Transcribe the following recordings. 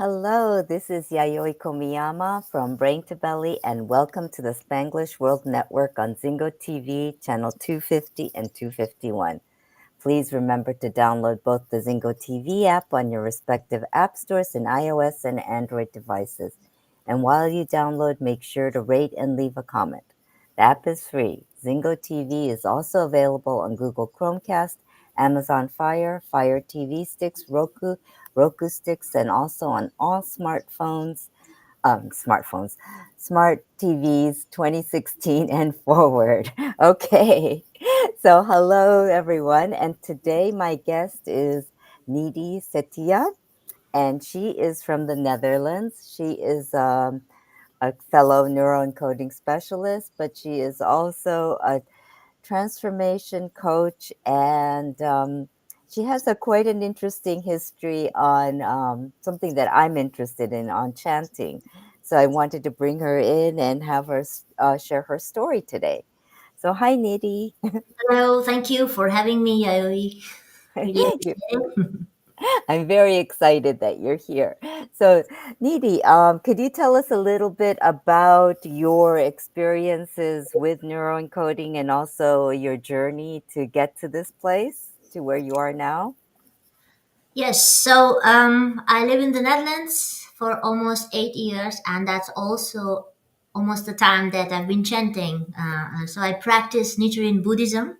Hello, this is Yayoi Komiyama from Brain to Belly, and welcome to the Spanglish World Network on Zingo TV, channel 250 and 251. Please remember to download both the Zingo TV app on your respective app stores in iOS and Android devices. And while you download, make sure to rate and leave a comment. The app is free. Zingo TV is also available on Google Chromecast, Amazon Fire, Fire TV sticks, Roku sticks, and also on all smart TVs 2016 and forward. Okay, so hello everyone, and today my guest is Nidhi Setia, and she is from the Netherlands. She is a fellow neuroencoding specialist, but she is also a transformation coach, and she has quite an interesting history on something that I'm interested in, on chanting. So I wanted to bring her in and have her share her story today. So hi, Nidhi. Hello, thank you for having me. I really appreciate it. I'm very excited that you're here. So, Nidhi, could you tell us a little bit about your experiences with neuroencoding and also your journey to get to this place, to where you are now? Yes, so I live in the Netherlands for almost 8 years, and that's also almost the time that I've been chanting. So I practice Nichiren Buddhism,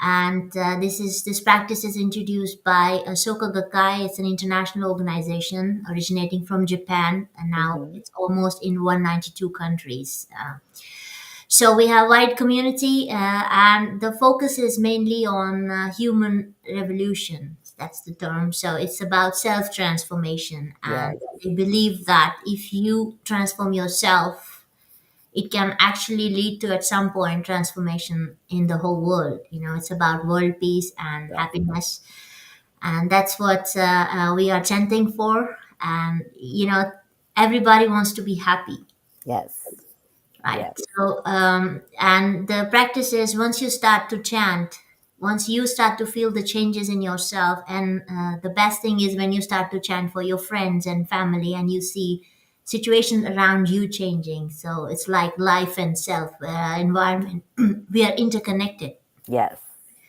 and this practice is introduced by Soka Gakkai. It's an international organization originating from Japan, and now Mm-hmm. it's almost in 192 countries. So we have wide community, and the focus is mainly on human revolution. That's the term. So it's about self transformation, and Yes, they believe that if you transform yourself, it can actually lead to at some point transformation in the whole world. It's about world peace and yes, happiness, and that's what we are chanting for. And everybody wants to be happy, yes, right? yes, So and the practice is, once you start to chant, once you start to feel the changes in yourself, and the best thing is when you start to chant for your friends and family, and you see situations around you changing. So it's like life and self environment. We are interconnected, yes,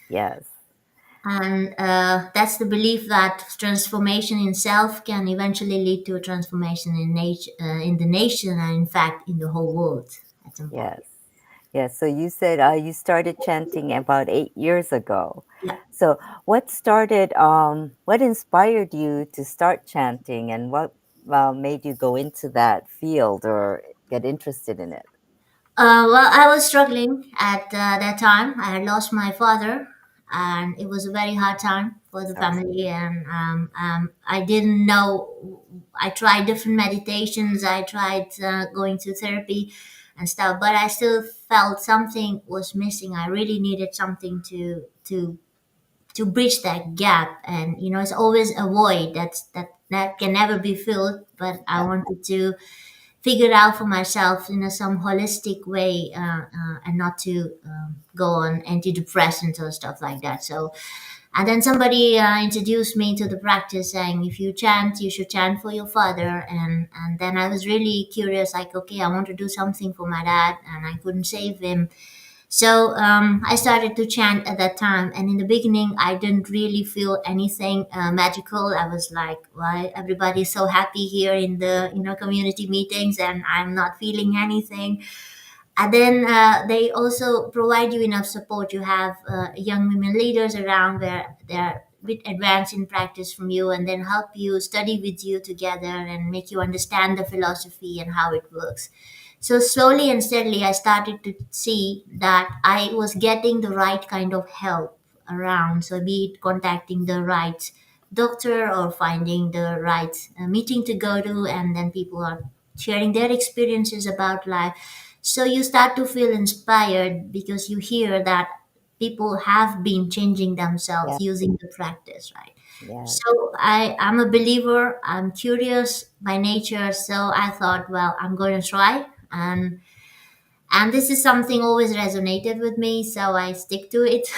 yes, and that's the belief that transformation in self can eventually lead to a transformation in nature, in the nation, and in fact in the whole world at some point. yes, yes. So you said you started chanting about 8 years ago. Yeah. So what inspired you to start chanting, and what made you go into that field or get interested in it? Well, I was struggling at that time. I had lost my father, and it was a very hard time for the Sorry. family. And I didn't know. I tried different meditations. I tried going to therapy and stuff, but I still felt something was missing. I really needed something to bridge that gap. And it's always a void that can never be filled. But I Yeah. wanted to figure it out for myself in some holistic way, and not to go on antidepressants or stuff like that. So, and then somebody introduced me to the practice, saying if you chant, you should chant for your father. And then I was really curious, like, okay, I want to do something for my dad, and I couldn't save him. So I started to chant at that time, and in the beginning, I didn't really feel anything magical. I was like, "Why everybody's so happy here in the community meetings, and I'm not feeling anything." And then they also provide you enough support. You have young women leaders around where they're a bit advanced in practice from you, and then help you study with you together and make you understand the philosophy and how it works. So slowly and steadily, I started to see that I was getting the right kind of help around. So be it contacting the right doctor or finding the right meeting to go to, and then people are sharing their experiences about life. So you start to feel inspired because you hear that people have been changing themselves Yeah. using the practice, right? Yes. So I'm a believer. I'm curious by nature. So I thought, well, I'm going to try. And this is something always resonated with me, so I stick to it.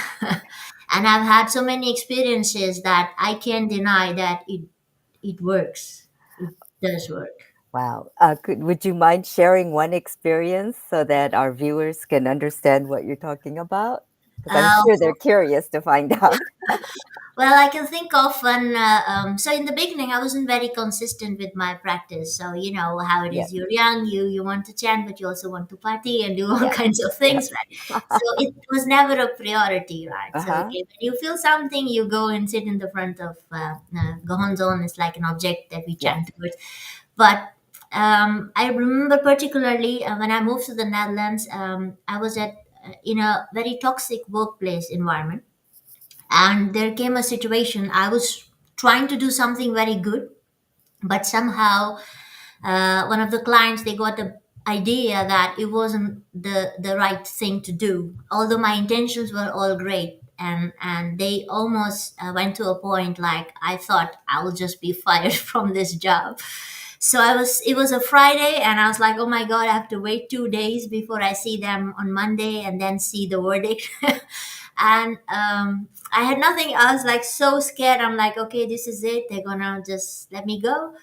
And I've had so many experiences that I can't deny that it works. does work. Wow. Would you mind sharing one experience so that our viewers can understand what you're talking about? Because I'm Uh, sure they're curious to find out. Well, I can think of when, so in the beginning, I wasn't very consistent with my practice. So, you know how it Yes. is. You're young, you want to chant, but you also want to party and do all Yes. kinds of Yes. things, right? So it was never a priority, right? So, Uh-huh. okay, when you feel something, you go and sit in the front of Gohon Zone. It's like an object that we Yes. chant towards. But I remember particularly when I moved to the Netherlands, I was in a very toxic workplace environment, and there came a situation. I was trying to do something very good, but somehow one of the clients, they got the idea that it wasn't the right thing to do, although my intentions were all great. And they almost went to a point like I thought I will just be fired from this job. So it was a Friday, and I was like, oh my god, I have to wait 2 days before I see them on Monday and then see the verdict. And I had nothing. I was like so scared. I'm like, okay, this is it, they're gonna just let me go.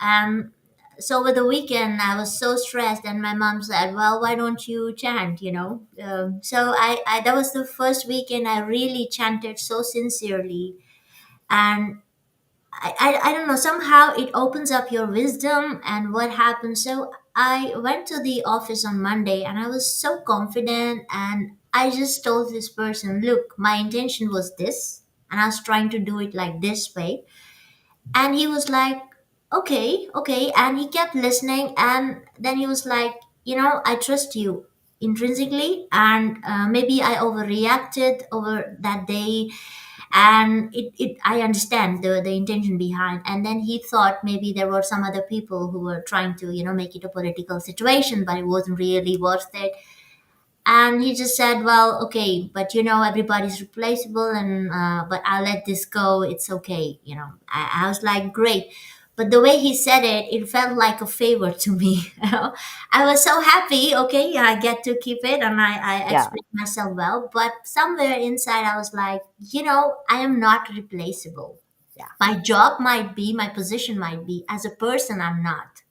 um so over the weekend I was so stressed, and my mom said, well, why don't you chant, so I that was the first weekend I really chanted so sincerely. And I don't know, somehow it opens up your wisdom and what happened. So I went to the office on Monday, and I was so confident, and I just told this person, look, my intention was this, and I was trying to do it like this way. And he was like, okay, okay. And he kept listening, and then he was like, I trust you intrinsically, and maybe I overreacted over that day, and it I understand the intention behind. And then he thought maybe there were some other people who were trying to make it a political situation, but it wasn't really worth it. And he just said, well, okay, but everybody's replaceable, and but I'll let this go, it's okay. I was like, great. But the way he said it, it felt like a favor to me. I was so happy, okay, I get to keep it, and I Yeah. express myself well. But somewhere inside I was like, I am not replaceable. Yeah. My job might be, my position might be, as a person I'm not.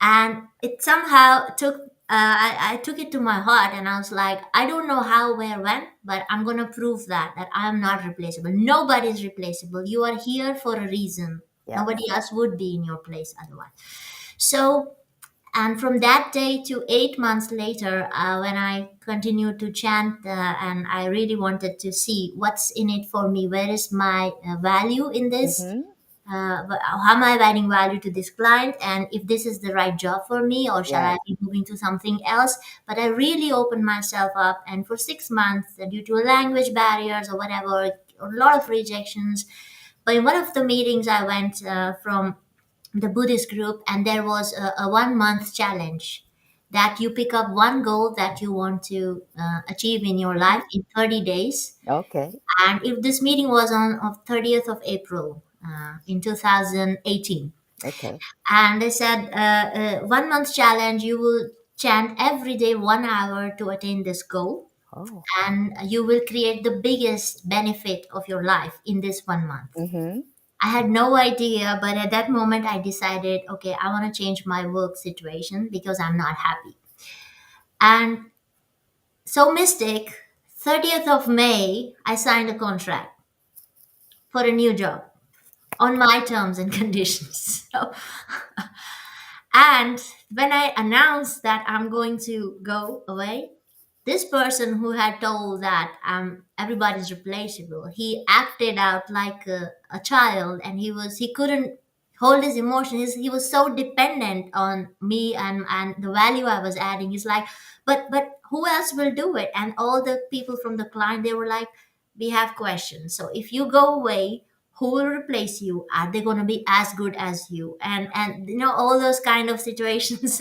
And it somehow took I took it to my heart, and I was like, I don't know how, where, when, but I'm gonna prove that I am not replaceable. Nobody is replaceable. You are here for a reason. Yes. Nobody else would be in your place otherwise. So, and from that day to 8 months later, when I continued to chant, and I really wanted to see what's in it for me, where is my value in this, Mm-hmm. but how am I adding value to this client, and if this is the right job for me, or shall I Yes. be moving to something else? But I really opened myself up, and for 6 months, due to language barriers or whatever, a lot of rejections. But in one of the meetings, I went from the Buddhist group, and there was a 1 month challenge that you pick up one goal that you want to achieve in your life Mhm. in 30 days. Okay. And if this meeting was on of 30th of April in 2018, Okay. and they said 1 month challenge, you will chant every day 1 hour to attain this goal, Oh. and you will create the biggest benefit of your life in this 1 month. Mm-hmm. I had no idea, but at that moment I decided, okay, I want to change my work situation because I'm not happy. And so, Mystic, 30th of May, I signed a contract for a new job on my terms and conditions. So, and when I announced that I'm going to go away, this person who had told that everybody's replaceable, he acted out like a child, and he couldn't hold his emotions. He was so dependent on me and the value I was adding. He's like, but who else will do it? And all the people from the client, they were like, we have questions. So if you go away, who will replace you? Are they going to be as good as you? And all those kind of situations.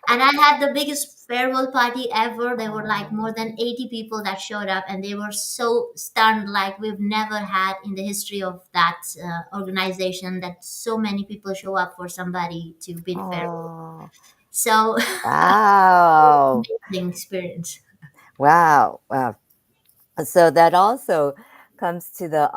And I had the biggest farewell party ever. There were like more than 80 people that showed up, and they were so stunned, like we've never had in the history of that organization, that so many people show up for somebody to bid farewell. Oh. So, Wow. amazing experience. Wow. Wow. So that also comes to the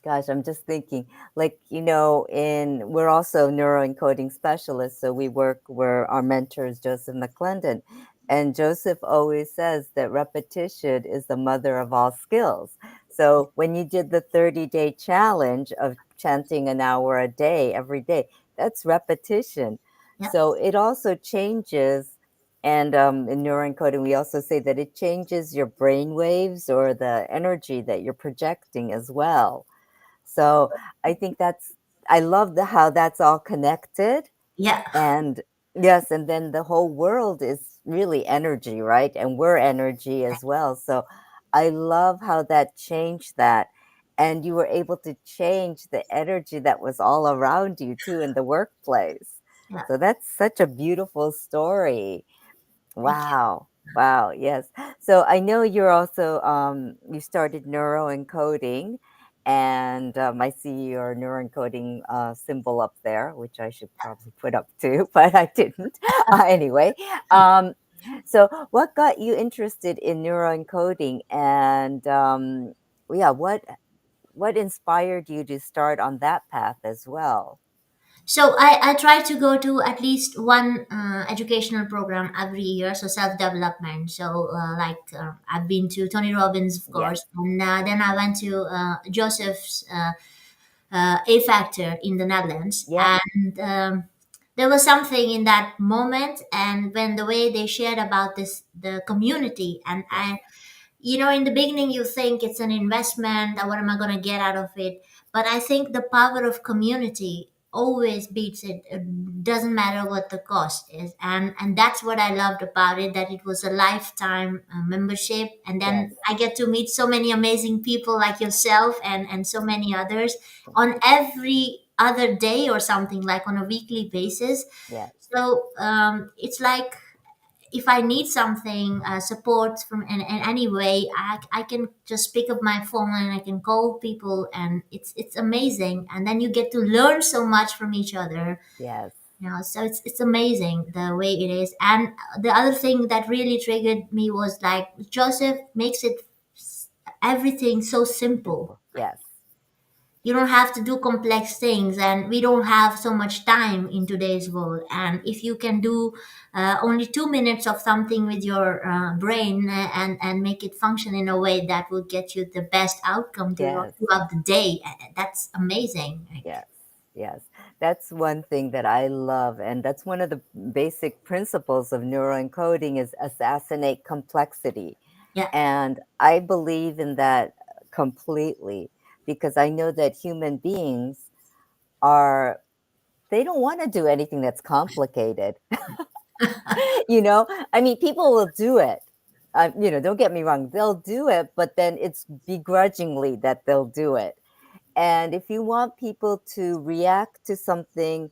Gosh, I'm just thinking, like, we're also neuroencoding specialists, so where our mentor is Joseph McClendon. And Joseph always says that repetition is the mother of all skills. So when you did the 30-day challenge of chanting an hour a day, every day, that's repetition. Yeah, So it also changes. And in neuroencoding, we also say that it changes your brain waves or the energy that you're projecting as well. So I think I love how that's all connected. yeah, And yes, and then the whole world is really energy, right? And we're energy as well. So I love how that changed that. And you were able to change the energy that was all around you too in the workplace. yeah. So that's such a beautiful story. Thank you. Wow. Wow. Yes. So I know you're also, you started neuroencoding, and I see your neuroencoding symbol up there, which I should probably put up too, but I didn't. Anyway, um, so what got you interested in neuroencoding, and yeah, what inspired you to start on that path as well? So I try to go to at least one educational program every year, so self-development. So I've been to Tony Robbins, of Yes. course, and then I went to Joseph's A Factor in the Netherlands. Yep. And there was something in that moment, and when the way they shared about the community, and Yes. in the beginning you think it's an investment, what am I going to get out of it? But I think the power of community always beats it. It doesn't matter what the cost is, and that's what I loved about it, that it was a lifetime membership, and Yes. then I get to meet so many amazing people like yourself and so many others on every other day, or something like on a weekly basis. Yes. So it's like, if I need something, support from in any way, I can just pick up my phone and I can call people, and it's amazing. And then you get to learn so much from each other. Yes. So it's amazing the way it is. And the other thing that really triggered me was like Joseph makes it everything so simple. Simple. Yes. You don't have to do complex things, and we don't have so much time in today's world. And if you can do only 2 minutes of something with your brain, and make it function in a way that will get you the best outcome Yes. throughout the day, that's amazing. Yes, yes. That's one thing that I love, and that's one of the basic principles of neuroencoding is assassinate complexity. Yeah. And I believe in that completely because I know that human beings are they don't want to do anything that's complicated. I mean, people will do it. Don't get me wrong, they'll do it, but then it's begrudgingly that they'll do it. And if you want people to react to something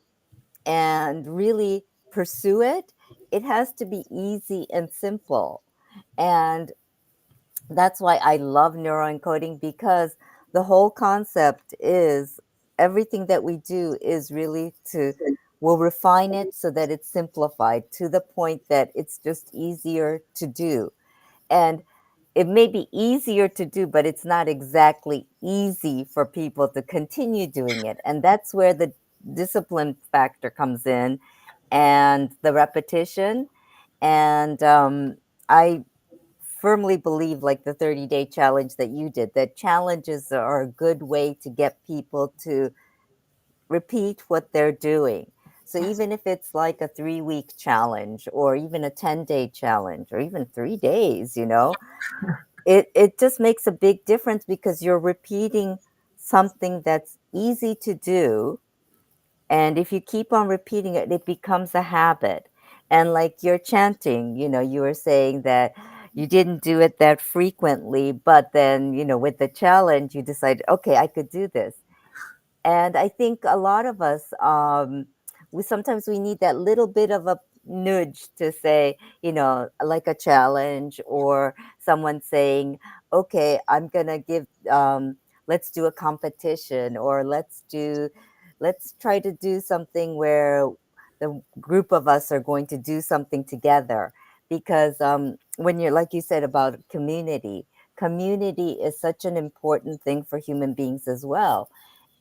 and really pursue it, it has to be easy and simple. And that's why I love neuroencoding because the whole concept is everything that we do is really we'll refine it so that it's simplified to the point that it's just easier to do. And it may be easier to do, but it's not exactly easy for people to continue doing it. And that's where the discipline factor comes in and the repetition. And I firmly believe, like the 30-day challenge that you did, that challenges are a good way to get people to repeat what they're doing. So Yes. even if it's like a 3-week challenge or even a 10-day challenge or even 3 days, it just makes a big difference because you're repeating something that's easy to do. And if you keep on repeating it, it becomes a habit. And like you're chanting, you were saying that you didn't do it that frequently, but then, with the challenge, you decided, okay, I could do this. And I think a lot of us, we need that little bit of a nudge to say, like a challenge or someone saying, okay, I'm going to let's do a competition or let's try to do something where the group of us are going to do something together. Because when you're, like you said about community is such an important thing for human beings as well.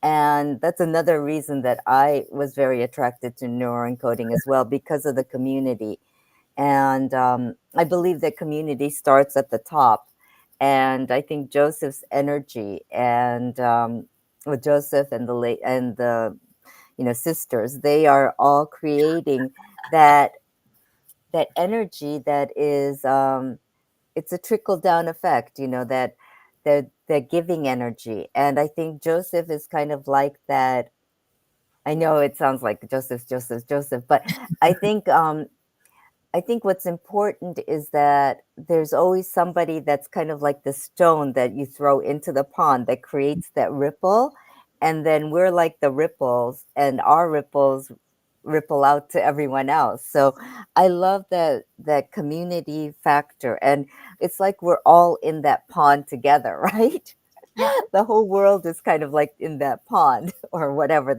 And that's another reason that I was very attracted to neuroencoding as well, because of the community. And I believe that community starts at the top. And I think Joseph's energy and with Joseph and the sisters, they are all creating that energy that is it's a trickle down effect, that they're giving energy. And I think Joseph is kind of like that. I know it sounds like Joseph, but I think what's important is that there's always somebody that's kind of like the stone that you throw into the pond that creates that ripple. And then we're like the ripples, and our ripples ripple out to everyone else. So I love that community factor. And it's like we're all in that pond together, right? Yeah, The whole world is kind of like in that pond or whatever,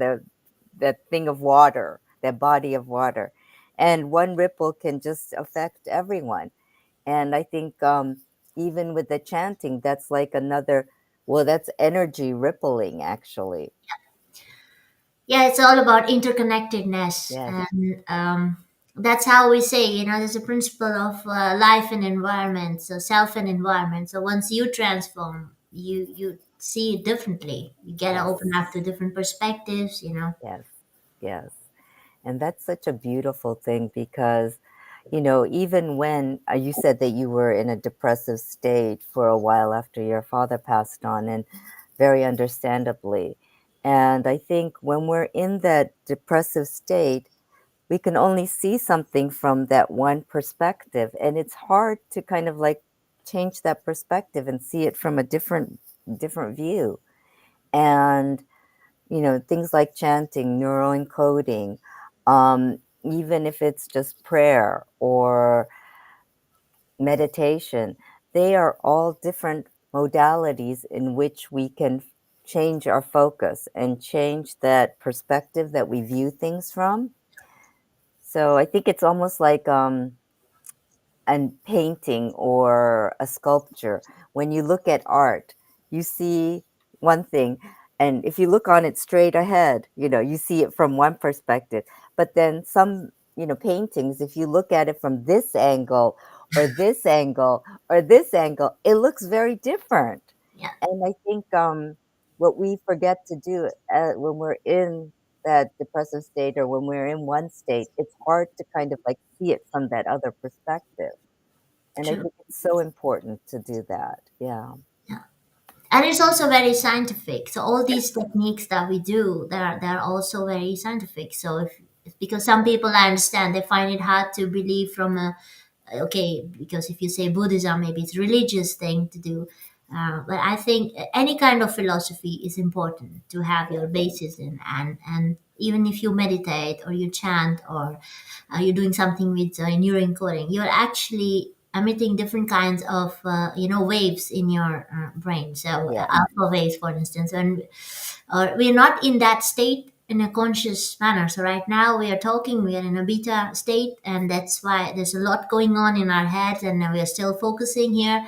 that thing of water, that body of water. And one ripple can just affect everyone. And I think even with the chanting, that's like another, well, that's energy rippling, actually. yeah, it's all about interconnectedness, Yes, and that's how we say, there's a principle of life and environment, so self and environment. So once you transform, you see it differently. You get to yes, open up to different perspectives. yes, yes. And that's such a beautiful thing because, even when you said that you were in a depressive state for a while after your father passed on, and very understandably. And I think when we're in that depressive state, we can only see something from that one perspective. And it's hard to kind of like change that perspective and see it from a different view. And things like chanting, neuroencoding, even if it's just prayer or meditation, they are all different modalities in which we can change our focus and change that perspective that we view things from. So I think it's almost like a painting or a sculpture. When you look at art, you see one thing, and if you look on it straight ahead, you see it from one perspective. But then some, paintings, if you look at it from this angle or this angle or this angle, it looks very different. Yeah, And I think what we forget to do when we're in that depressive state or when we're in one state, it's hard to kind of like see it from that other perspective. And I true. think it's so important to do that. Yeah. Yeah. And it's also very scientific. So all these techniques that we do, they're also very scientific. So if because some people, I understand, they find it hard to believe from a, okay, because if you say Buddhism, maybe it's a religious thing to do. But I think any kind of philosophy is important to have your basis in, and even if you meditate or you chant or you're doing something with neuroencoding, you're actually emitting different kinds of waves in your brain. So Yes. alpha waves, for instance, and we're not in that state in a conscious manner. So right now we are talking, we are in a beta state, and that's why there's a lot going on in our heads, and we are still focusing here.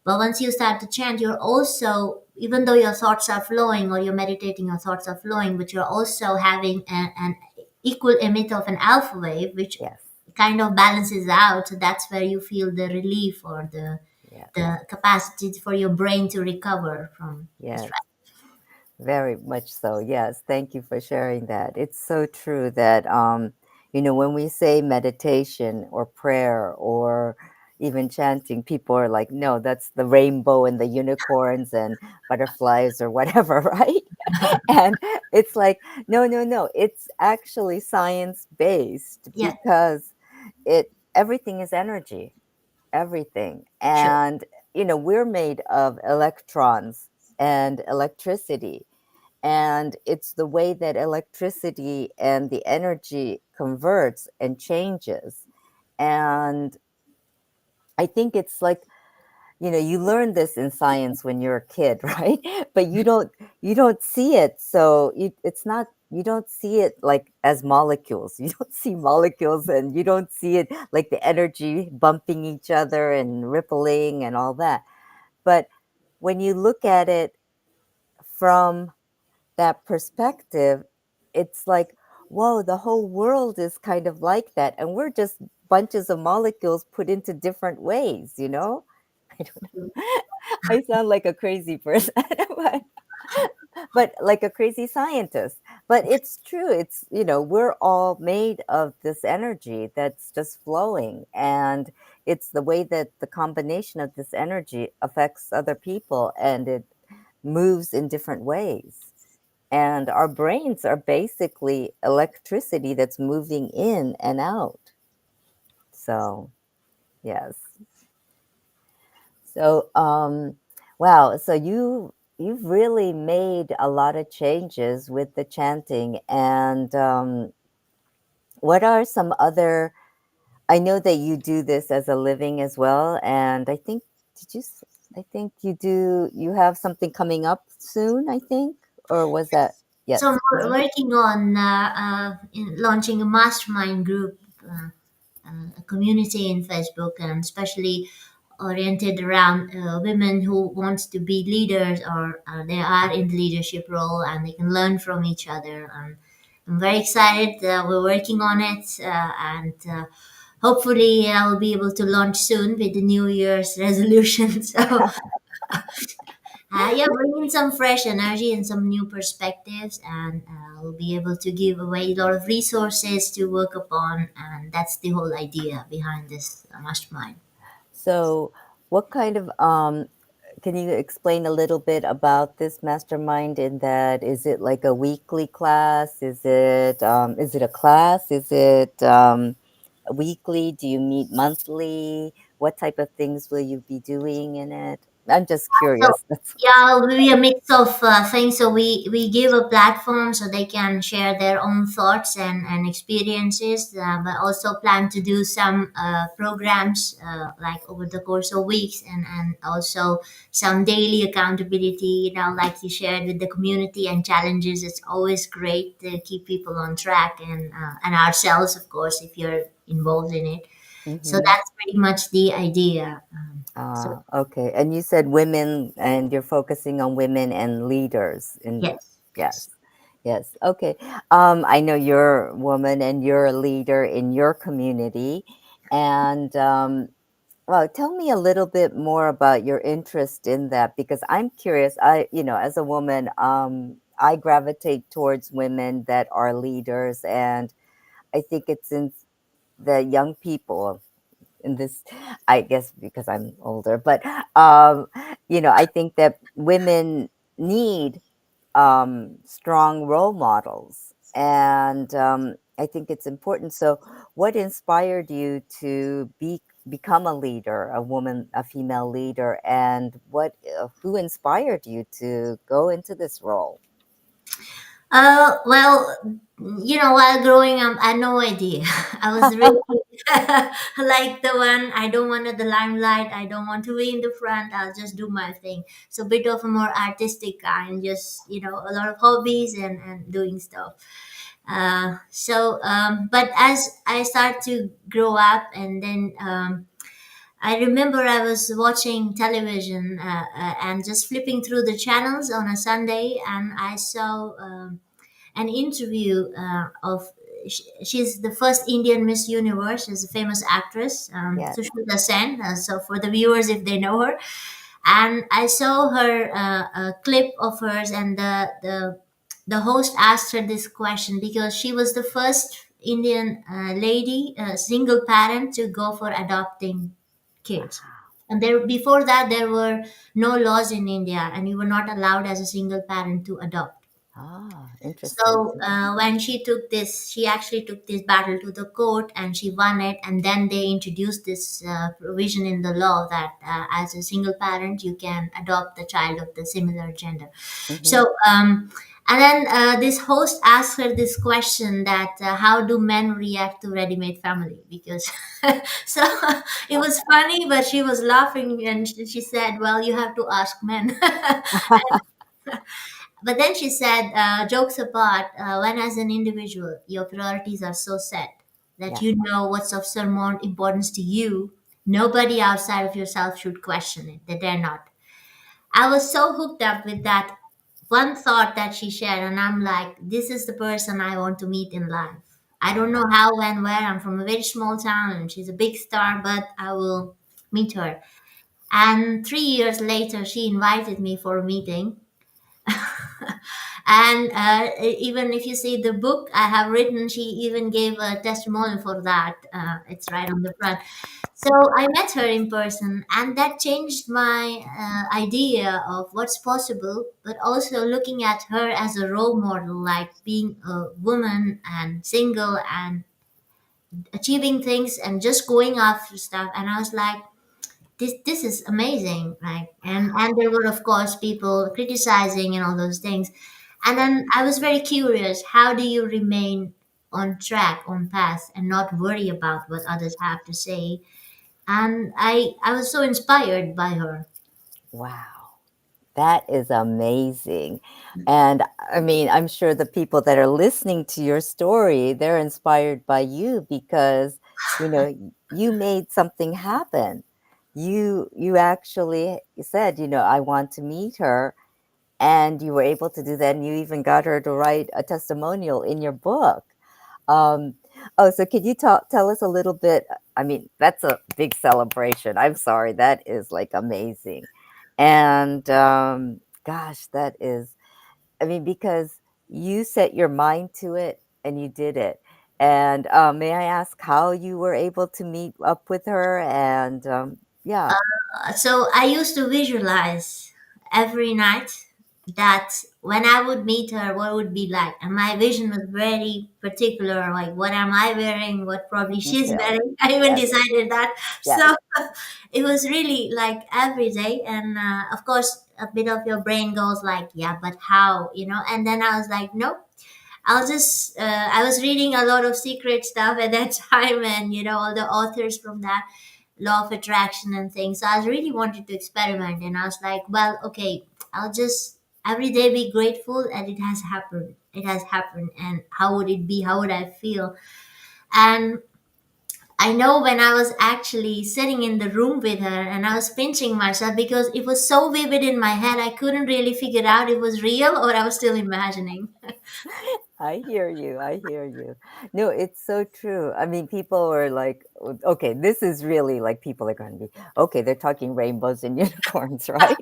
But once you start to chant, you're also, even though your thoughts are flowing or you're meditating, your thoughts are flowing, but you're also having an equal emit of an alpha wave, which Yes. kind of balances out. So that's where you feel the relief or Yes. the capacity for your brain to recover from the Yes. stress. Very much so. Yes. Thank you for sharing that. It's so true that, when we say meditation or prayer or even chanting, people are like, no, that's the rainbow and the unicorns and butterflies or whatever, right? And it's like, no, no, no. It's actually science based Yeah, because everything is energy. Everything. true, And, we're made of electrons and electricity. And it's the way that electricity and the energy converts and changes. And I think it's like, you learn this in science when you're a kid, right? But you don't see it. So it's not, you don't see it like as molecules. You don't see molecules, and you don't see it like the energy bumping each other and rippling and all that. But when you look at it from that perspective, it's like, whoa, the whole world is kind of like that. And we're just bunches of molecules put into different ways, you know? I don't know. I sound like a crazy person, but like a crazy scientist. But it's true. It's, you know, we're all made of this energy that's just flowing. And it's the way that the combination of this energy affects other people and it moves in different ways. And our brains are basically electricity that's moving in and out. So, yes. So, wow. So you've really made a lot of changes with the chanting. And what are some other? I know that you do this as a living as well. And I think did you? I think you do. You have something coming up soon. I think, or was that? So I'm Yes. working on launching a mastermind group, a community in Facebook, and especially oriented around women who wants to be leaders, or they are in the leadership role and they can learn from each other. I'm very excited. We're working on it, and hopefully I will be able to launch soon with the New Year's resolution. So yeah, bring in some fresh energy and some new perspectives, and we'll be able to give away a lot of resources to work upon, and that's the whole idea behind this mastermind. So, what kind of can you explain a little bit about this mastermind in that is it like a weekly class? Is it a class? Is it weekly? Do you meet monthly? What type of things will you be doing in it? I'm just So curious. That's yeah, it'll be a mix of things. So we give a platform so they can share their own thoughts and experiences, but also plan to do some programs like over the course of weeks, and also some daily accountability. You know, like you shared with the community and challenges. It's always great to keep people on track, and ourselves, of course, if you're involved in it. So mm-hmm. that's pretty much the idea. So Ah, okay. And you said women, and you're focusing on women and leaders in, yes, yes. yes. Yes. Okay. I know you're a woman and you're a leader in your community. And well, tell me a little bit more about your interest in that because I'm curious. As a woman, I gravitate towards women that are leaders, and I think it's in the young people in this, I guess because I'm older, but I think that women need strong role models, and I think it's important. So, what inspired you to become a leader, a woman, a female leader, and who inspired you to go into this role? Well, while growing up, I had no idea. I was really like the one, I don't want the limelight, I don't want to be in the front, I'll just do my thing. So, bit of a more artistic kind, just, a lot of hobbies and doing stuff. But as I start to grow up, and then I remember I was watching television and just flipping through the channels on a Sunday, and I saw an interview she's the first Indian Miss Universe. She's a famous actress, Yes. Sushmita Sen. So for the viewers, if they know her, and I saw her a clip of hers, and the host asked her this question because she was the first Indian lady, single parent, to go for adopting kids. And there, before that, there were no laws in India, and you were not allowed as a single parent to adopt. Ah, interesting. So when she actually took this battle to the court and she won it. And then they introduced this provision in the law that as a single parent, you can adopt a child of the similar gender. Mm-hmm. So, and then this host asked her this question that how do men react to ready-made family? Because so it was funny, but she was laughing and she said, "Well, you have to ask men." But then she said, jokes apart, when as an individual, your priorities are so set that Yeah. you know what's of paramount importance to you, nobody outside of yourself should question it. They dare not. I was so hooked up with that one thought that she shared, and I'm like, this is the person I want to meet in life. I don't know how, when, where. I'm from a very small town, and she's a big star, but I will meet her. And 3 years later, she invited me for a meeting. And even if you see the book I have written, she even gave a testimonial for that. It's right on the front. So I met her in person, and that changed my idea of what's possible, but also looking at her as a role model, like being a woman and single and achieving things and just going after stuff. And I was like, this is amazing, right? And there were of course people criticizing and all those things. And then I was very curious, how do you remain on track, on path, and not worry about what others have to say? And I was so inspired by her. Wow. That is amazing. And I mean, I'm sure the people that are listening to your story, they're inspired by you because, you made something happen. You actually said, I want to meet her, and you were able to do that, and you even got her to write a testimonial in your book. Um, oh, so could you tell us a little bit? I mean, that's a big celebration. I'm sorry, that is like amazing. And gosh, that is, I mean, because you set your mind to it and you did it. And may I ask how you were able to meet up with her? And yeah, So I used to visualize every night that when I would meet her, what would be like. And my vision was very particular, like what am I wearing, what probably she's details. wearing. I even Yes, decided that. yes. So it was really like every day. And of course, a bit of your brain goes like, yeah, but how, And then I was like, nope. I was reading a lot of secret stuff at that time, and all the authors from that law of attraction and things. So I really wanted to experiment, and I was like, well, okay, I'll just every day be grateful, and it has happened. It has happened, and how would it be? How would I feel? And I know when I was actually sitting in the room with her, and I was pinching myself because it was so vivid in my head, I couldn't really figure out it was real or I was still imagining. I hear you. I hear you. No, it's so true. I mean, people are like, okay, this is really like people are going to be, okay, they're talking rainbows and unicorns, right?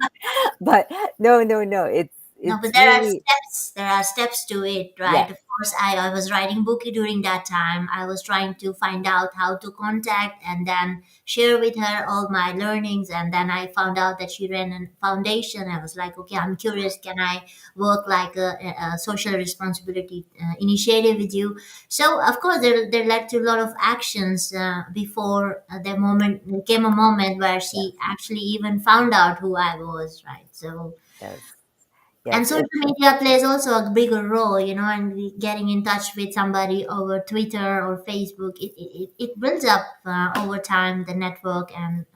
But no, no, no. No, but It's there are really steps. There are steps to it, right? yes, Of course, I was writing book during that time. I was trying to find out how to contact and then share with her all my learnings. And then I found out that she ran a foundation. I was like, okay, I'm curious. Can I work like a social responsibility initiative with you? So, of course, there led to a lot of actions before the moment. There came a moment where yes, she actually even found out who I was, right? So yes, and yes. social media plays also a bigger role, and getting in touch with somebody over Twitter or Facebook, it builds up over time the network. And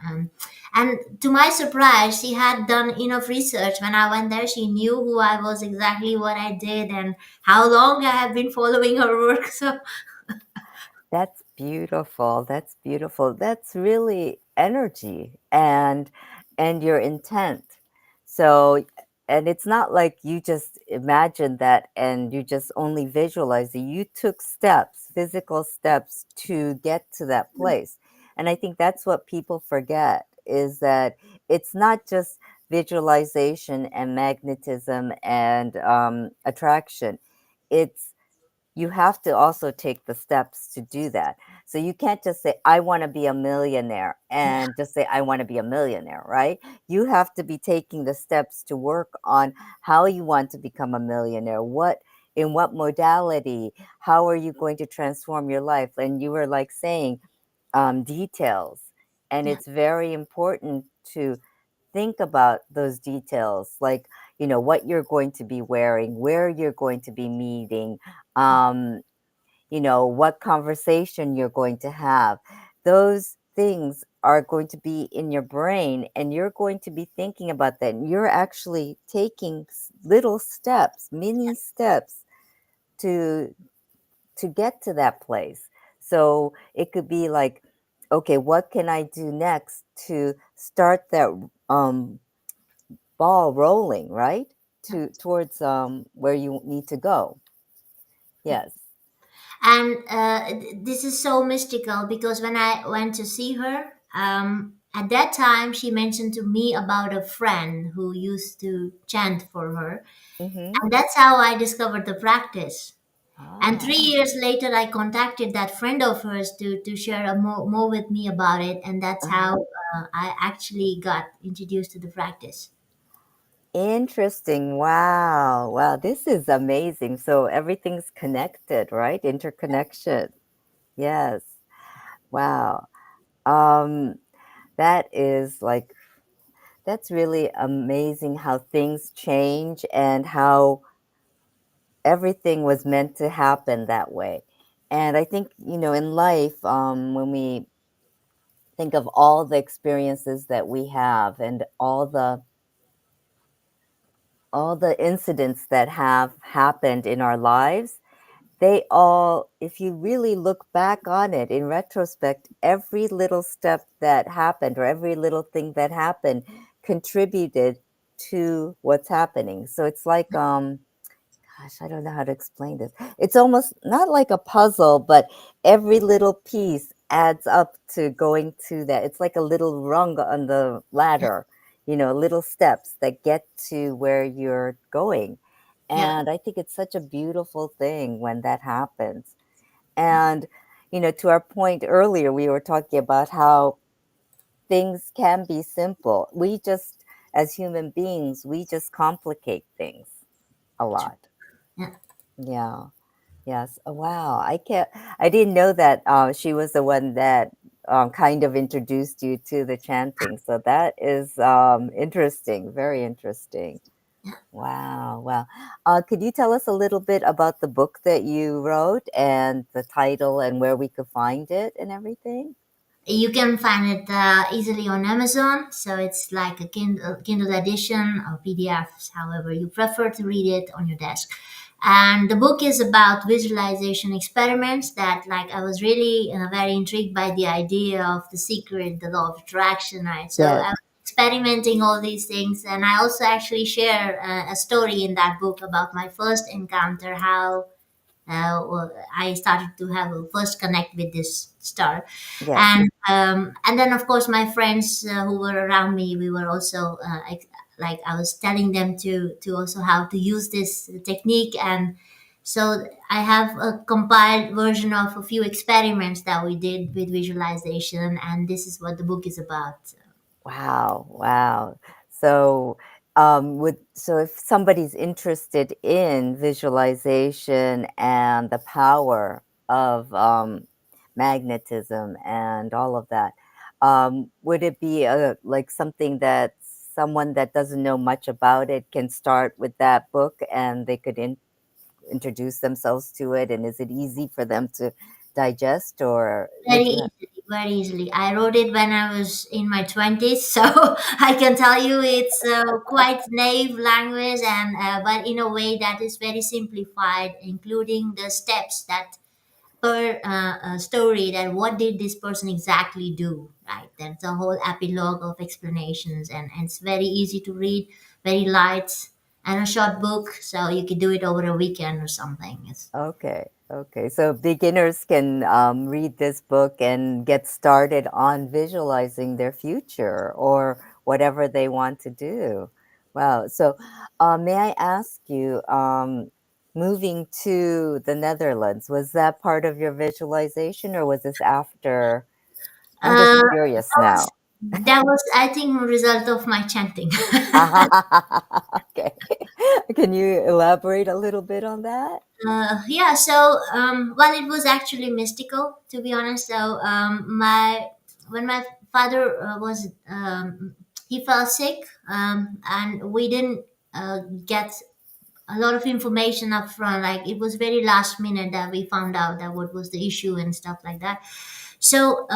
to my surprise, she had done enough research. When I went there, she knew who I was, exactly what I did, and how long I have been following her work. So That's beautiful. That's beautiful. That's really energy and your intent. So, and it's not like you just imagined that and you just only visualized it. You took steps, physical steps to get to that place. And I think that's what people forget is that it's not just visualization and magnetism and attraction. It's you have to also take the steps to do that. So you can't just say, I want to be a millionaire yeah, and just say, I want to be a millionaire, right? You have to be taking the steps to work on how you want to become a millionaire. In what modality? How are you going to transform your life? And you were like saying, details. And yeah, it's very important to think about those details, like, what you're going to be wearing, where you're going to be meeting, um, what conversation you're going to have. Those things are going to be in your brain and you're going to be thinking about that. And you're actually taking little steps, mini steps to get to that place. So it could be like, okay, what can I do next to start that ball rolling, right? Towards where you need to go. Yes. And this is so mystical because when I went to see her, at that time she mentioned to me about a friend who used to chant for her, Mm-hmm. and that's how I discovered the practice. And three Ah. years later, I contacted that friend of hers to share more with me about it, and that's Uh-huh. how I actually got introduced to the practice. Interesting. Wow. Wow. This is amazing. So everything's connected, right? Interconnection. Yes. Wow. Um, that is like, that's really amazing how things change and how everything was meant to happen that way. And I think, in life, when we think of all the experiences that we have and all the incidents that have happened in our lives, they all, if you really look back on it in retrospect, every little step that happened or every little thing that happened contributed to what's happening. So it's like, gosh, I don't know how to explain this. It's almost not like a puzzle, but every little piece adds up to going to that. It's like a little rung on the ladder, little steps that get to where you're going. Yeah, And I think it's such a beautiful thing when that happens. And, to our point earlier, we were talking about how things can be simple. As human beings, we just complicate things a lot. yeah. Yeah. Yes. Oh, wow. I didn't know that she was the one that kind of introduced you to the chanting. So that is interesting. Very interesting. Wow. Wow. Could you tell us a little bit about the book that you wrote and the title and where we could find it and everything? You can find it easily on Amazon. So it's like a Kindle edition or PDFs, however you prefer to read it on your desk. And the book is about visualization experiments that, like, I was really very intrigued by the idea of the secret, the law of attraction, right? So Yes. I was experimenting all these things. And I also actually share a story in that book about my first encounter, how well, I started to have a first connect with this star, Yes. and then of course my friends who were around me, we were also like I was telling them to also how to use this technique, and so I have a compiled version of a few experiments that we did with visualization, and this is what the book is about. Wow, wow. So, if somebody's interested in visualization and the power of magnetism and all of that, would it be like something that someone that doesn't know much about it can start with that book and they could introduce themselves to it? And is it easy for them to digest, or Very would you have? easily, very easily. I wrote it when I was in my 20s, so I can tell you it's quite naive language, and but in a way that is very simplified, including the steps that per story, that what did this person exactly do, right? That's a whole epilogue of explanations, and it's very easy to read, very light, and a short book, so you could do it over a weekend or something. It's Okay, okay. So beginners can read this book and get started on visualizing their future or whatever they want to do. Wow. So, may I ask you, moving to the Netherlands, was that part of your visualization or was this after? I'm just curious now. that was, I think, a result of my chanting. Okay. Can you elaborate a little bit on that? Yeah, so well, it was actually mystical, to be honest. So my when my father was he fell sick, and we didn't get a lot of information up front. Like, it was very last minute that we found out that what was the issue and stuff like that. So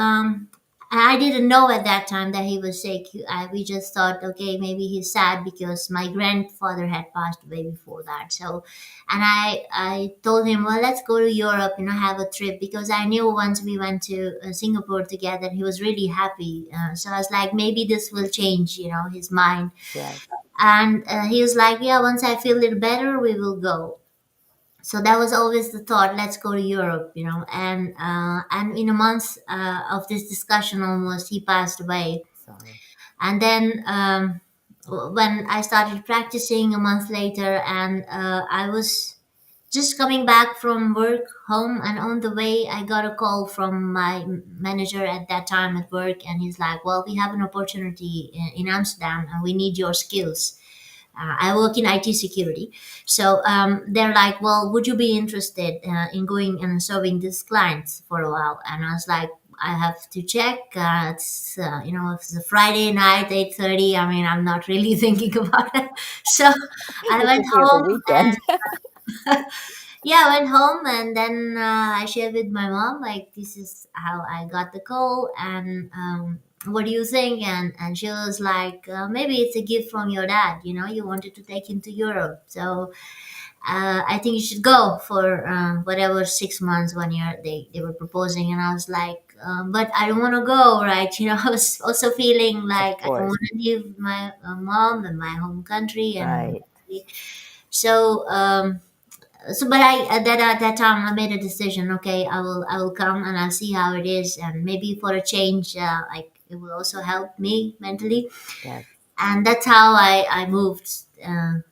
I didn't know at that time that he was sick. We just thought, okay, maybe he's sad because my grandfather had passed away before that. So, and I told him, well, let's go to Europe, have a trip, because I knew once we went to Singapore together, he was really happy. So I was like, maybe this will change, his mind. Yes. And he was like, yeah, once I feel a little better, we will go. So that was always the thought, let's go to Europe, and in a month of this discussion, almost, he passed away. Sorry. And then when I started practicing a month later, and I was just coming back from work home, and on the way I got a call from my manager at that time at work, and he's like, well, we have an opportunity in Amsterdam and we need your skills. I work in IT security. So they're like, well, would you be interested in going and serving these clients for a while? And I was like, I have to check. If it's a Friday night, 8:30. I mean, I'm not really thinking about it. So I Good to went see it's a home. weekend. Yeah, I went home, and then I shared with my mom, like, this is how I got the call, and what do you think? And she was like, maybe it's a gift from your dad. You wanted to take him to Europe, so I think you should go for whatever 6 months, 1 year they were proposing. And I was like, but I don't want to go, right? I was also feeling Of like I don't course. want to leave my mom and my home country and. Right. So but I at that time I made a decision. Okay, I will come and I'll see how it is, and maybe for a change, like, it will also help me mentally. Yes. And that's how I moved.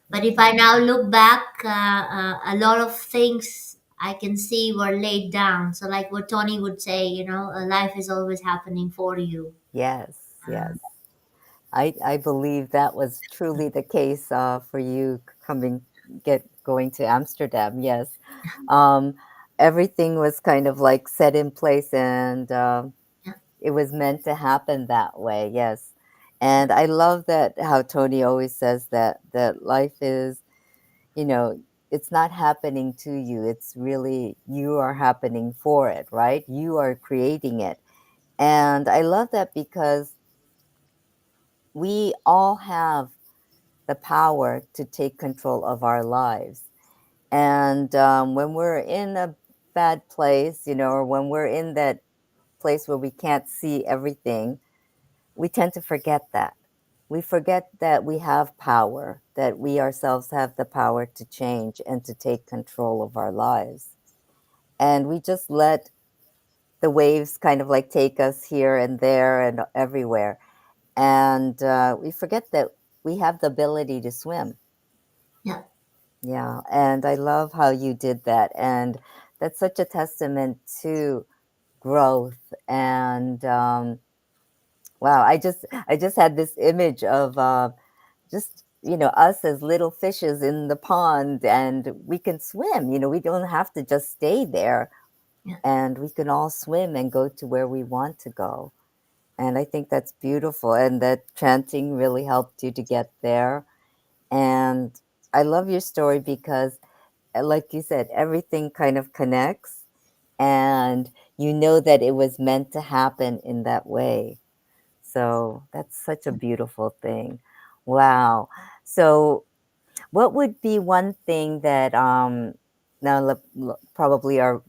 But if I now look back, a lot of things I can see were laid down. So, like what Tony would say, life is always happening for you. Yes. Uh, Yes. I believe that was truly the case for you coming get going to Amsterdam. Yes, um, everything was kind of like set in place, and yeah, it was meant to happen that way. Yes, and I love that how Tony always says that life is, you know, it's not happening to you. It's really you are happening for it, right? You are creating it, and I love that because we all have the power to take control of our lives. And when we're in a bad place, or when we're in that place where we can't see everything, we tend to forget that. We forget that we have power, that we ourselves have the power to change and to take control of our lives. And we just let the waves kind of like take us here and there and everywhere. And we forget that we have the ability to swim. yeah. Yeah, and I love how you did that, and that's such a testament to growth. And wow, I just had this image of just us as little fishes in the pond, and we can swim. We don't have to just stay there, Yeah. and we can all swim and go to where we want to go. And I think that's beautiful, and that chanting really helped you to get there. And I love your story because like you said, everything kind of connects, and you know that it was meant to happen in that way. So that's such a beautiful thing. Wow. So, what would be one thing that now probably are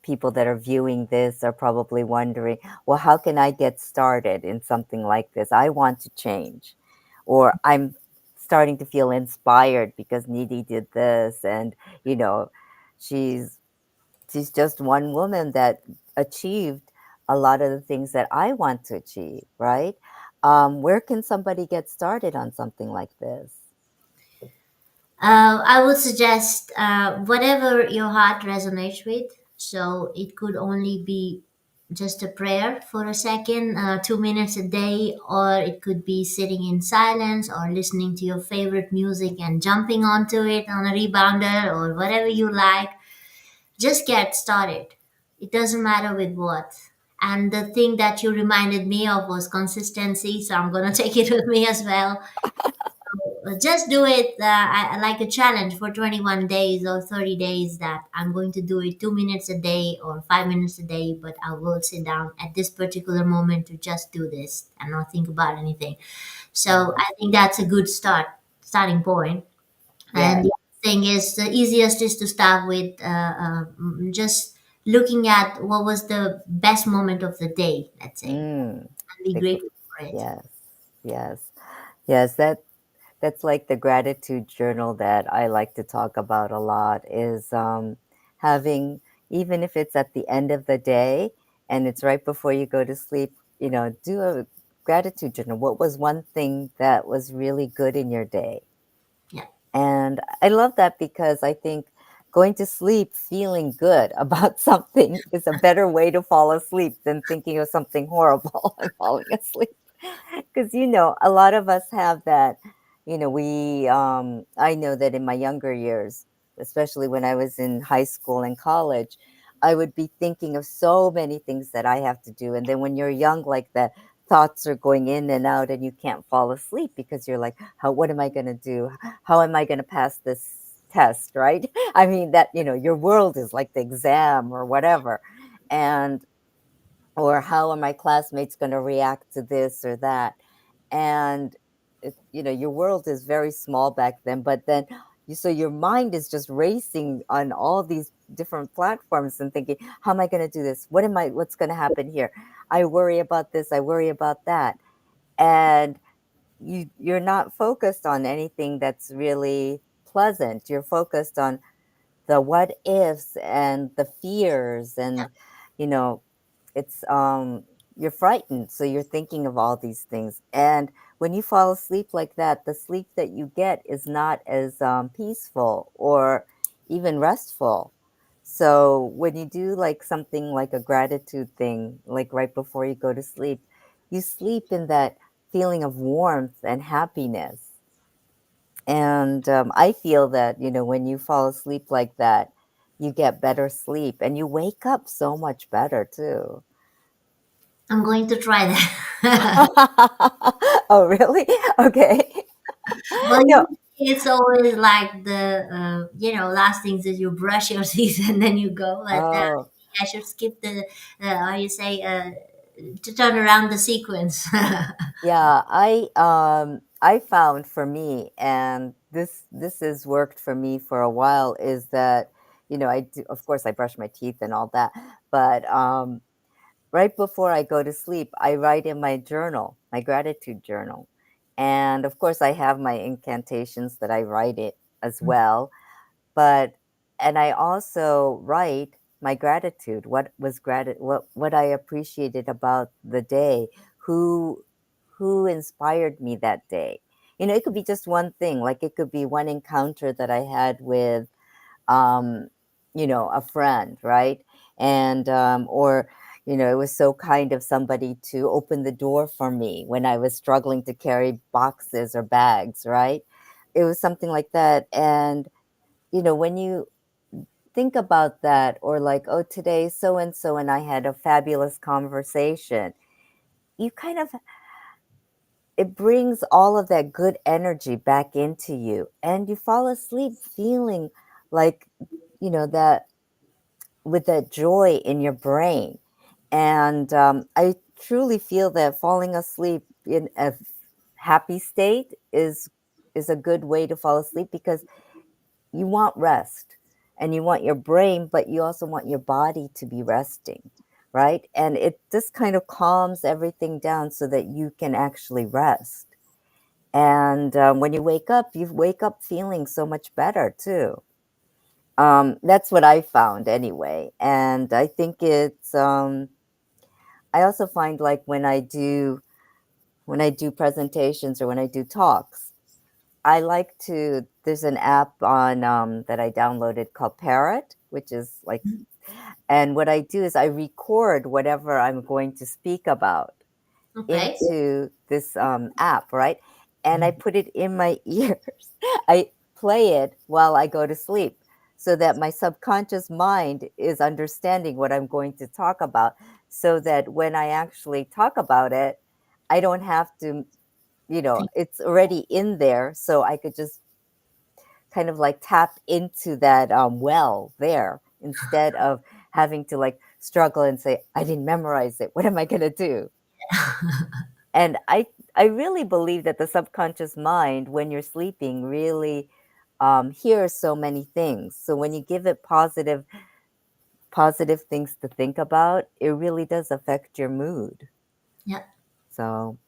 people that are viewing this are probably wondering, well, how can I get started in something like this? I want to change, or I'm starting to feel inspired because Nidhi did this, and you know, she's she's just one woman that achieved a lot of the things that I want to achieve, right? Where can somebody get started on something like this? I would suggest whatever your heart resonates with. So it could only be just a prayer for a second, 2 minutes a day, or it could be sitting in silence or listening to your favorite music and jumping onto it on a rebounder or whatever you like. Just get started. It doesn't matter with what. And the thing that you reminded me of was consistency. So I'm going to take it with me as well. Just do it like a challenge for 21 days or 30 days, that I'm going to do it 2 minutes a day or 5 minutes a day, but I will sit down at this particular moment to just do this and not think about anything. So Yes, I think that's a good starting point. And yes. the other thing is, the easiest is to start with just looking at what was the best moment of the day, let's say, Mm, and be the gr- grateful for it. yes, yes, yes. That that's like the gratitude journal that I like to talk about a lot is having, even if it's at the end of the day and it's right before you go to sleep, do a gratitude journal. What was one thing that was really good in your day? Yeah. And I love that because I think going to sleep feeling good about something is a better way to fall asleep than thinking of something horrible and falling asleep. Because, a lot of us have that, I know that in my younger years, especially when I was in high school and college, I would be thinking of so many things that I have to do. And then when you're young like that, thoughts are going in and out and you can't fall asleep because you're like, what am I going to do? How am I going to pass this test? Right. I mean, that, your world is like the exam or whatever. And or how are my classmates going to react to this or that? And your world is very small back then, but then so your mind is just racing on all these different platforms and thinking, how am I going to do this? What's going to happen here? I worry about this, I worry about that. And you're not focused on anything that's really pleasant. You're focused on the what ifs and the fears, and you know it's you're frightened, so you're thinking of all these things. And when you fall asleep like that, the sleep that you get is not as peaceful or even restful. So when you do like something like a gratitude thing, like right before you go to sleep, you sleep in that feeling of warmth and happiness. And I feel that, when you fall asleep like that, you get better sleep and you wake up so much better too. I'm going to try that. Oh, really? Okay. Well, No. it's always like the last things that you brush your teeth and then you go. But Oh, I should skip the how you say to turn around the sequence. yeah. I found for me, and this has worked for me for a while, is that, I do, of course, I brush my teeth and all that, but right before I go to sleep, I write in my journal, my gratitude journal. And of course, I have my incantations that I write it as well. But, and I also write my gratitude, what I appreciated about the day, who, who inspired me that day. It could be just one thing, like it could be one encounter that I had with um, a friend, right? And or it was so kind of somebody to open the door for me when I was struggling to carry boxes or bags, right? It was something like that. And when you think about that, or like, oh, today so and so and I had a fabulous conversation, you kind of, it brings all of that good energy back into you, and you fall asleep feeling like, that, with that joy in your brain. And I truly feel that falling asleep in a happy state is a good way to fall asleep, because you want rest and you want your brain, but you also want your body to be resting, right? And it just kind of calms everything down so that you can actually rest. And when you wake up feeling so much better too. That's what I found anyway. And I think I also find, like, when I do presentations or when I do talks, I like to, there's an app on that I downloaded called Parrot, which is like, and what I do is I record whatever I'm going to speak about Okay. into this app, right? And I put it in my ears. I play it while I go to sleep so that my subconscious mind is understanding what I'm going to talk about, so that when I actually talk about it, I don't have to, it's already in there. So I could just kind of like tap into that well there, instead of having to like struggle and say, I didn't memorize it. What am I going to do? And I really believe that the subconscious mind, when you're sleeping, really hears so many things. So when you give it positive things to think about, it really does affect your mood. Yeah. So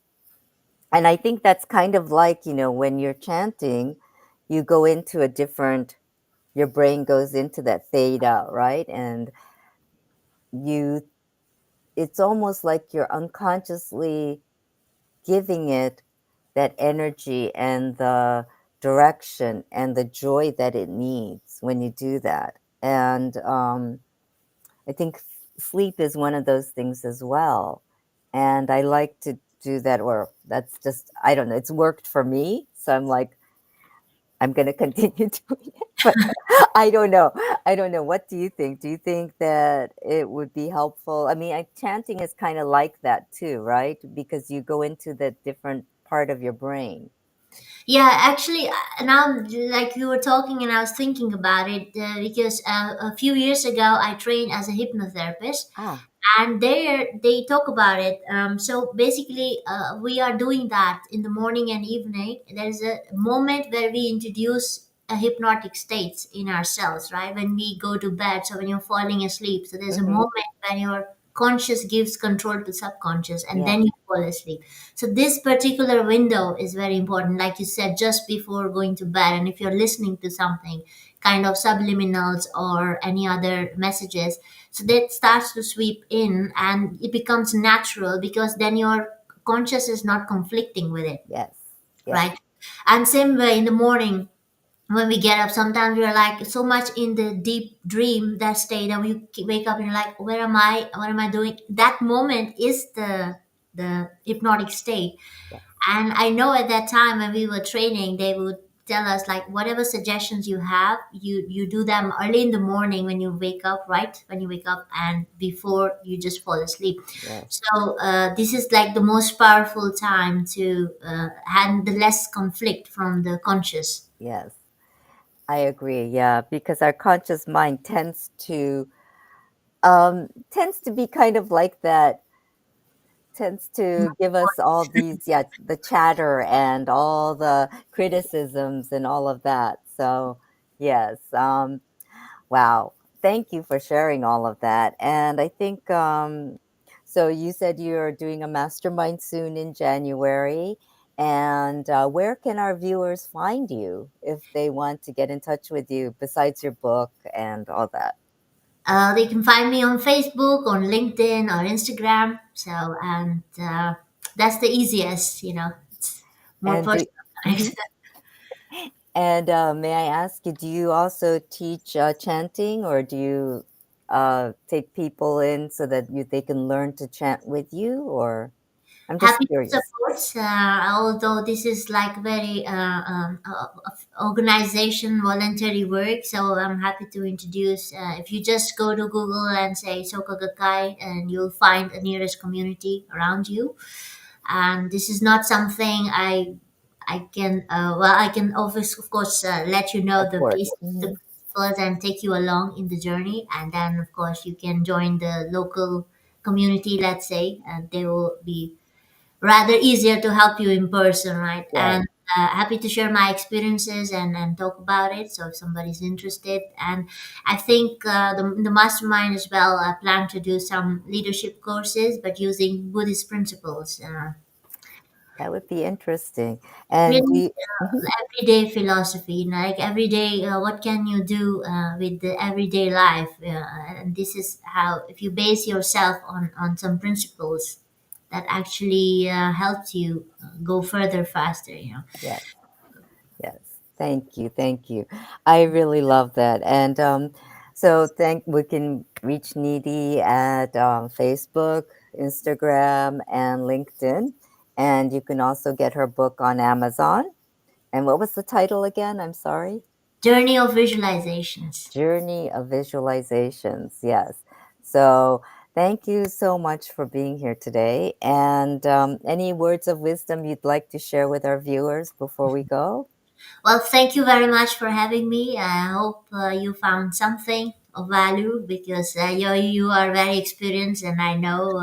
And I think that's kind of like, when you're chanting, you go into a different, your brain goes into that fade out, right? And you, it's almost like you're unconsciously giving it that energy and the direction and the joy that it needs when you do that. And I think sleep is one of those things as well. And I like to do that, or that's just, I don't know, it's worked for me. So I'm like, I'm going to continue doing it. But I don't know. I don't know. What do you think? Do you think that it would be helpful? I mean, chanting is kind of like that too, right? Because you go into the different part of your brain. Yeah, actually, now like you were talking, and I was thinking about it because a few years ago I trained as a hypnotherapist, Ah, and there they talk about it. So basically, we are doing that in the morning and evening. There's a moment where we introduce a hypnotic state in ourselves, right? When we go to bed, so when you're falling asleep, so there's a mm-hmm. moment when your conscious gives control to subconscious, and Yes, then you fall asleep. So this particular window is very important, like you said, just before going to bed. And if you're listening to something, kind of subliminals or any other messages, so that starts to sweep in, and it becomes natural because then your conscious is not conflicting with it, yes, yes, right? And same way in the morning, when we get up, sometimes we're like so much in the deep dream, that state, and we wake up and you're like, where am I, what am I doing? That moment is the hypnotic state. yes, And I know at that time when we were training, they would tell us like, whatever suggestions you have, you do them early in the morning when you wake up, right? When you wake up and before you just fall asleep. yes, So this is like the most powerful time to have the less conflict from the conscious. yes. I agree. Yeah, because our conscious mind tends to be kind of like that, tends to give us all these, yeah, the chatter and all the criticisms and all of that. So, yes, wow. Thank you for sharing all of that. And I think, so you said you're doing a mastermind soon in January. And where can our viewers find you if they want to get in touch with you besides your book and all that? They can find me on Facebook, on LinkedIn, or Instagram. So, and that's the easiest, it's more And do, personal. mhm. And may I ask you, do you also teach chanting, or do you take people in so that they can learn to chant with you? Or I'm just Happy to curious. support, although this is like very organization voluntary work. So I'm happy to introduce. If you just go to Google and say Soka Gakkai, and you'll find a nearest community around you. And this is not something I can well, I can always, of course, let you know Of the course. basic, the Hmm. principles, and take you along in the journey. And then of course you can join the local community, let's say, and they will be rather easier to help you in person, right? Yes, And happy to share my experiences and talk about it. So if somebody's interested, and I think the mastermind as well, I plan to do some leadership courses, but using Buddhist principles. that would be interesting. And do Really, you, mhm, everyday philosophy, like every day, what can you do with the everyday life? And this is how, if you base yourself on some principles, that actually helps you go further faster. yes, yes. Thank you, thank you. I really love that. And so thank we can reach Needy at Facebook, Instagram, and LinkedIn. And you can also get her book on Amazon. And what was the title again? I'm sorry. Journey of visualizations. Journey of Visualizations. Yes. So thank you so much for being here today. And any words of wisdom you'd like to share with our viewers before we go? Well, thank you very much for having me. I hope you found something of value, because you are very experienced, and I know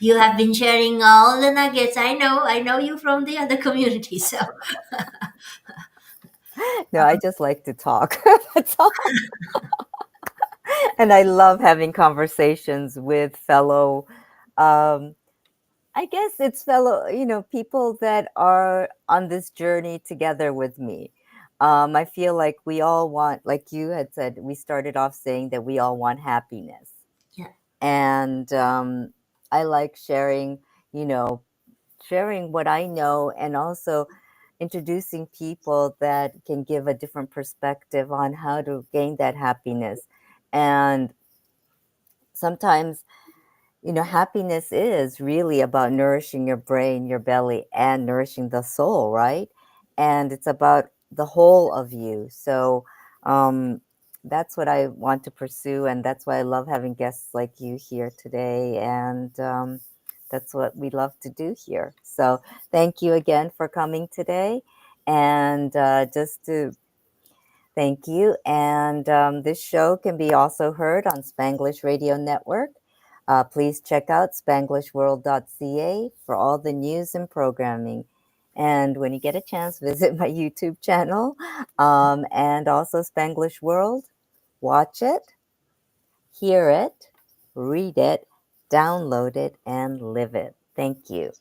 you have been sharing all the nuggets. I know you from the other community. So No, I just like to talk. That's all. And I love having conversations with fellow um, I guess it's fellow, people that are on this journey together with me. I feel like we all want, like you had said, we started off saying that we all want happiness. Yeah. And I like you know, sharing what I know and also introducing people that can give a different perspective on how to gain that happiness. And sometimes happiness is really about nourishing your brain, your belly, and nourishing the soul, right? And it's about the whole of you. So um, that's what I want to pursue. And that's why I love having guests like you here today. And that's what we love to do here. So thank you again for coming today. And just to thank you. And this show can be also heard on Spanglish Radio Network. Please check out spanglishworld.ca for all the news and programming. And when you get a chance, visit my YouTube channel and also Spanglish World. Watch it, hear it, read it, download it, and live it. Thank you.